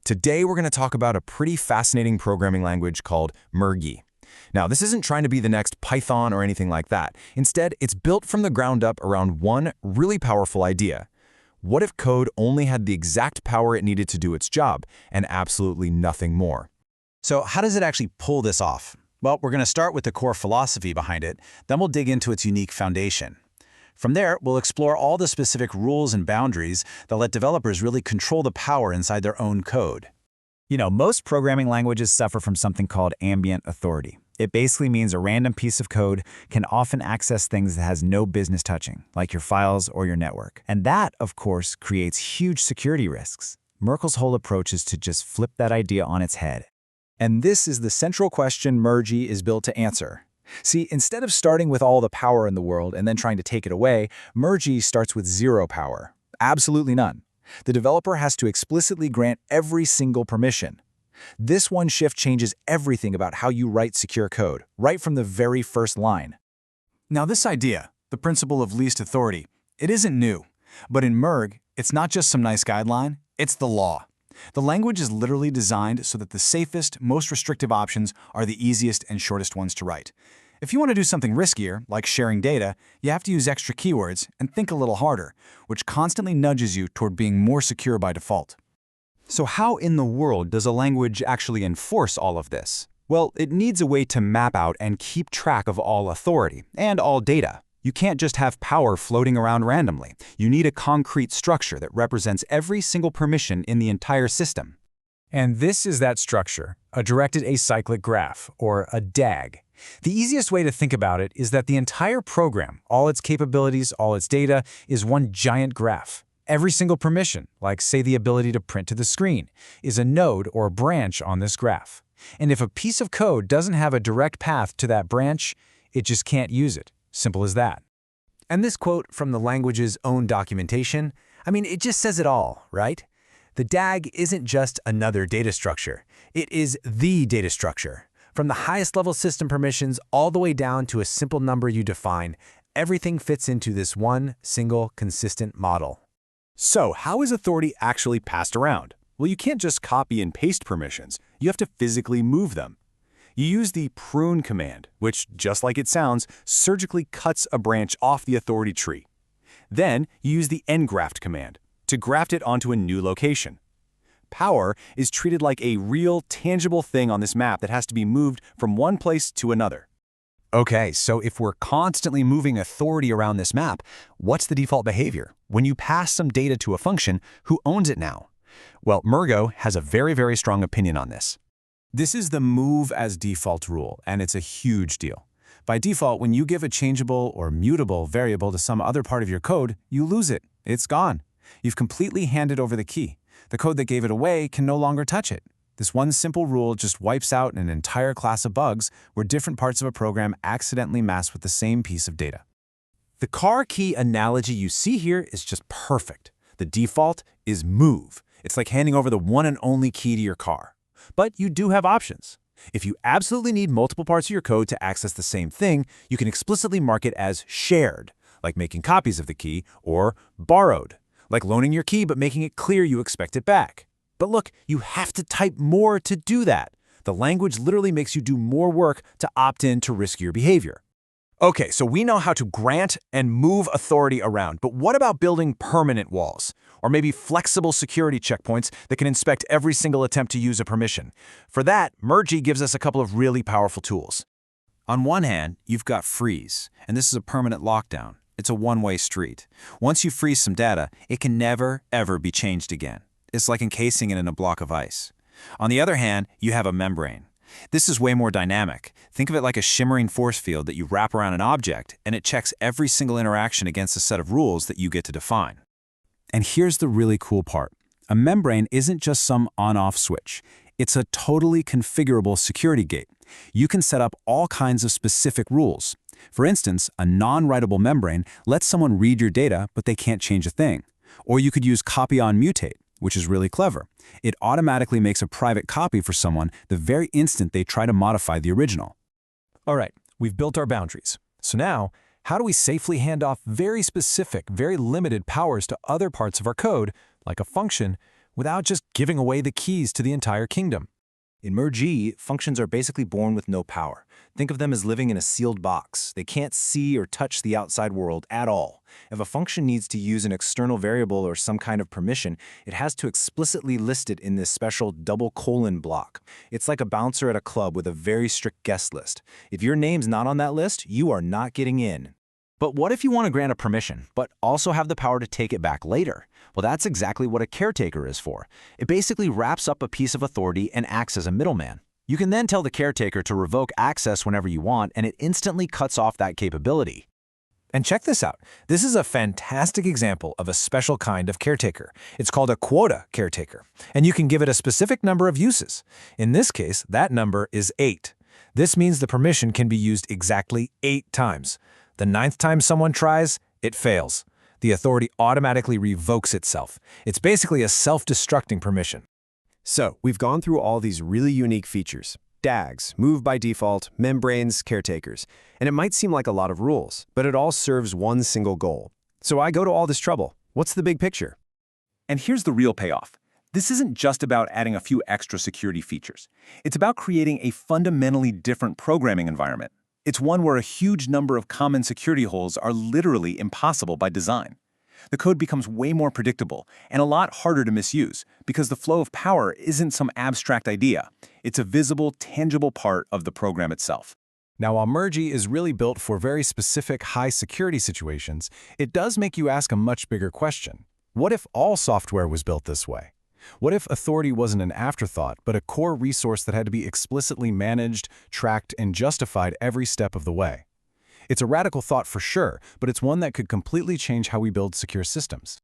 Today we're going to talk about a pretty fascinating programming language called Merg-E. Now, this isn't trying to be the next Python or anything like that. Instead, it's built from the ground up around one really powerful idea. What if code only had the exact power it needed to do its job, and absolutely nothing more? So how does it actually pull this off? Well, we're going to start with the core philosophy behind it, then we'll dig into its unique foundation. From there, we'll explore all the specific rules and boundaries that let developers really control the power inside their own code. Most programming languages suffer from something called ambient authority. It basically means a random piece of code can often access things that has no business touching, like your files or your network. And that, of course, creates huge security risks. Merkle's whole approach is to just flip that idea on its head. And this is the central question Merg-E is built to answer. See, instead of starting with all the power in the world and then trying to take it away, Merg-E starts with zero power. Absolutely none. The developer has to explicitly grant every single permission. This one shift changes everything about how you write secure code, right from the very first line. Now this idea, the principle of least authority, it isn't new. But in Merg, it's not just some nice guideline, it's the law. The language is literally designed so that the safest, most restrictive options are the easiest and shortest ones to write. If you want to do something riskier, like sharing data, you have to use extra keywords and think a little harder, which constantly nudges you toward being more secure by default. So how in the world does a language actually enforce all of this? Well, it needs a way to map out and keep track of all authority and all data. You can't just have power floating around randomly. You need a concrete structure that represents every single permission in the entire system. And this is that structure, a directed acyclic graph, or a DAG. The easiest way to think about it is that the entire program, all its capabilities, all its data, is one giant graph. Every single permission, like say the ability to print to the screen, is a node or branch on this graph. And if a piece of code doesn't have a direct path to that branch, it just can't use it. Simple as that. And this quote from the language's own documentation, it just says it all, right? The DAG isn't just another data structure. It is the data structure. From the highest level system permissions all the way down to a simple number you define, everything fits into this one single consistent model. So how is authority actually passed around? Well, you can't just copy and paste permissions. You have to physically move them. You use the prune command, which, just like it sounds, surgically cuts a branch off the authority tree. Then you use the engraft command to graft it onto a new location. Power is treated like a real, tangible thing on this map that has to be moved from one place to another. Okay, so if we're constantly moving authority around this map, what's the default behavior? When you pass some data to a function, who owns it now? Well, Merg-E has a very, very strong opinion on this. This is the move as default rule, and it's a huge deal. By default, when you give a changeable or mutable variable to some other part of your code, you lose it. It's gone. You've completely handed over the key. The code that gave it away can no longer touch it. This one simple rule just wipes out an entire class of bugs where different parts of a program accidentally mess with the same piece of data. The car key analogy you see here is just perfect. The default is move. It's like handing over the one and only key to your car. But you do have options. If you absolutely need multiple parts of your code to access the same thing, you can explicitly mark it as shared, like making copies of the key, or borrowed, like loaning your key but making it clear you expect it back. But look, you have to type more to do that. The language literally makes you do more work to opt in to riskier behavior. Okay, so we know how to grant and move authority around, but what about building permanent walls? Or maybe flexible security checkpoints that can inspect every single attempt to use a permission? For that, Merg-E gives us a couple of really powerful tools. On one hand, you've got freeze, and this is a permanent lockdown. It's a one-way street. Once you freeze some data, it can never, ever be changed again. It's like encasing it in a block of ice. On the other hand, you have a membrane. This is way more dynamic. Think of it like a shimmering force field that you wrap around an object, and it checks every single interaction against a set of rules that you get to define. And here's the really cool part. A membrane isn't just some on-off switch. It's a totally configurable security gate. You can set up all kinds of specific rules. For instance, a non-writable membrane lets someone read your data, but they can't change a thing. Or you could use copy on mutate, which is really clever. It automatically makes a private copy for someone the very instant they try to modify the original. All right, we've built our boundaries. So now, how do we safely hand off very specific, very limited powers to other parts of our code, like a function, without just giving away the keys to the entire kingdom. In Merg-E, functions are basically born with no power. Think of them as living in a sealed box. They can't see or touch the outside world at all. If a function needs to use an external variable or some kind of permission, it has to explicitly list it in this special double colon block. It's like a bouncer at a club with a very strict guest list. If your name's not on that list, you are not getting in. But what if you want to grant a permission, but also have the power to take it back later? Well, that's exactly what a caretaker is for. It basically wraps up a piece of authority and acts as a middleman. You can then tell the caretaker to revoke access whenever you want, and it instantly cuts off that capability. And check this out. This is a fantastic example of a special kind of caretaker. It's called a quota caretaker, and you can give it a specific number of uses. In this case, that number is 8. This means the permission can be used exactly 8 times. The 9th time someone tries, it fails. The authority automatically revokes itself. It's basically a self-destructing permission. So, we've gone through all these really unique features. DAGs, move by default, membranes, caretakers. And it might seem like a lot of rules, but it all serves one single goal. So I go to all this trouble. What's the big picture? And here's the real payoff. This isn't just about adding a few extra security features. It's about creating a fundamentally different programming environment. It's one where a huge number of common security holes are literally impossible by design. The code becomes way more predictable and a lot harder to misuse because the flow of power isn't some abstract idea. It's a visible, tangible part of the program itself. Now, while Merg-E is really built for very specific high-security situations, it does make you ask a much bigger question. What if all software was built this way? What if authority wasn't an afterthought, but a core resource that had to be explicitly managed, tracked, and justified every step of the way? It's a radical thought for sure, but it's one that could completely change how we build secure systems.